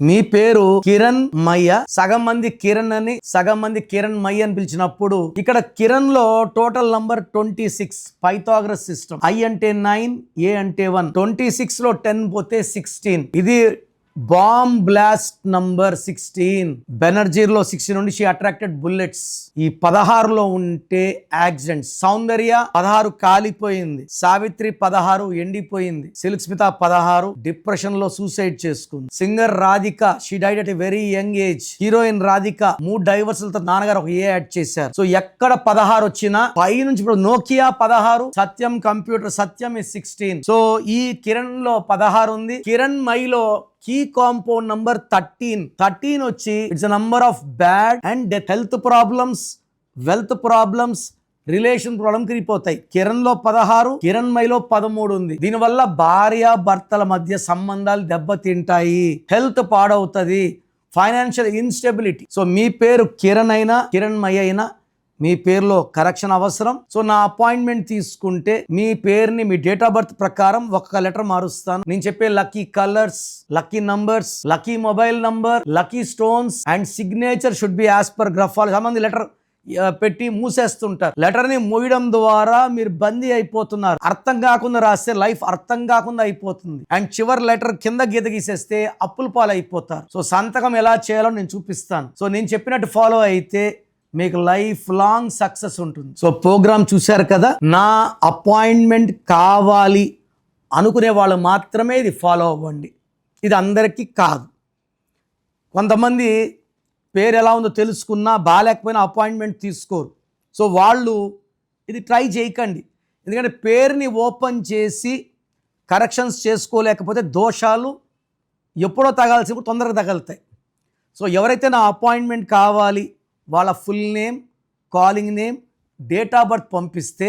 మీ పేరు కిరణ్ మయ్య, సగం మంది కిరణ్ అని సగం మంది కిరణ్ మయ్య అని పిలిచినప్పుడు ఇక్కడ కిరణ్ లో total number 26. Pythagoras system. I అంటే 9, A అంటే 1. 26 లో 10 పోతే 16. ఇది బాంబ్ బ్లాస్ట్ నంబర్ 16. బెనర్జీర్ లో 16 నుండి షీ అట్రాక్టెడ్ బుల్లెట్స్. ఈ 16లో ఉంటే యాక్సిడెంట్. సౌందర్య 16 కాలిపోయింది, సావిత్రి 16 ఎండిపోయింది, సిల్క్ స్మిత 16 డిప్రెషన్ లో సూసైడ్ చేసుకుంది. Singer Radhika she died at a very young age. Heroine Radhika 3 డైవర్సులతో నాన్నగారు ఒక యాడ్ చేశారు. సో ఎక్కడ 16 వచ్చినా పై నుంచి ఇప్పుడు Nokia 16, Satyam computer Satyam is 16. So ఈ కిరణ్ లో 16 ఉంది. కిరణ్ మైలో కీ కాంపౌండ్ నంబర్ 13 వచ్చి it's a number of bad and death. Health problems, wealth problems, relation problem క్రిపోతాయి. కిరణ్ లో 16, కిరణ్ మైలో 13 ఉంది. దీనివల్ల భార్య భర్తల మధ్య సంబంధాలు దెబ్బతింటాయి, హెల్త్ పాడవుతుంది, ఫైనాన్షియల్ ఇన్స్టెబిలిటీ. సో మీ పేరు కిరణ్ అయినా కిరణ్ మయ్య అయినా మీ పేరులో కరెక్షన్ అవసరం. సో నా అపాయింట్మెంట్ తీసుకుంటే మీ పేరుని మీ డేట్ ఆఫ్ బర్త్ ప్రకారం ఒక్క లెటర్ మారుస్తాను. నేను చెప్పే lucky colours, lucky numbers, lucky mobile number, lucky stones and signature should be as per గ్రఫాల్. సంబంధి లెటర్ పెట్టి మూసేస్తుంటారు. లెటర్ ని మూయడం ద్వారా మీరు బందీ అయిపోతున్నారు. అర్థం కాకుండా రాస్తే లైఫ్ అర్థం కాకుండా అయిపోతుంది. అండ్ చివరి లెటర్ కింద గీత గీసేస్తే అప్పుల పాలు అయిపోతారు. సో సంతకం ఎలా చేయాలో నేను చూపిస్తాను. సో నేను చెప్పినట్టు ఫాలో అయితే మీకు లైఫ్ లాంగ్ సక్సెస్ ఉంటుంది. సో ప్రోగ్రామ్ చూశారు కదా. నా అపాయింట్మెంట్ కావాలి అనుకునే వాళ్ళు మాత్రమే ఇది ఫాలో అవ్వండి. ఇది అందరికీ కాదు. కొంతమంది పేరు ఎలా ఉందో తెలుసుకున్నా బాగాలేకపోయినా అపాయింట్మెంట్ తీసుకోరు. సో వాళ్ళు ఇది ట్రై చేయకండి. ఎందుకంటే పేరుని ఓపెన్ చేసి కరెక్షన్స్ చేసుకోలేకపోతే దోషాలు ఎప్పుడో తగాల్సినప్పుడు తొందరగా తగులుతాయి. సో ఎవరైతే నా అపాయింట్మెంట్ కావాలి వాళ్ళ full name, calling name, date of birth పంపిస్తే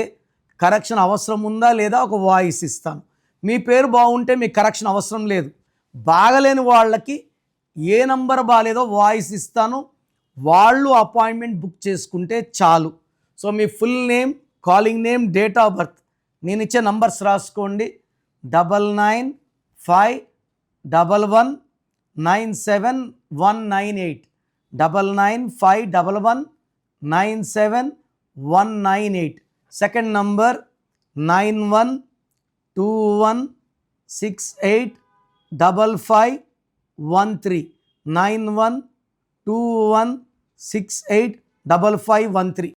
కరెక్షన్ అవసరం ఉందా లేదా ఒక వాయిస్ ఇస్తాను. మీ పేరు బాగుంటే మీకు కరెక్షన్ అవసరం లేదు. బాగలేని వాళ్ళకి ఏ నంబర్ బాగాలేదో వాయిస్ ఇస్తాను, వాళ్ళు అపాయింట్మెంట్ బుక్ చేసుకుంటే చాలు. So me full name, calling name, date of birth నేను ఇచ్చే నంబర్స్ రాసుకోండి. 9951197198 9951197198. Second number 9121685513 9121685513.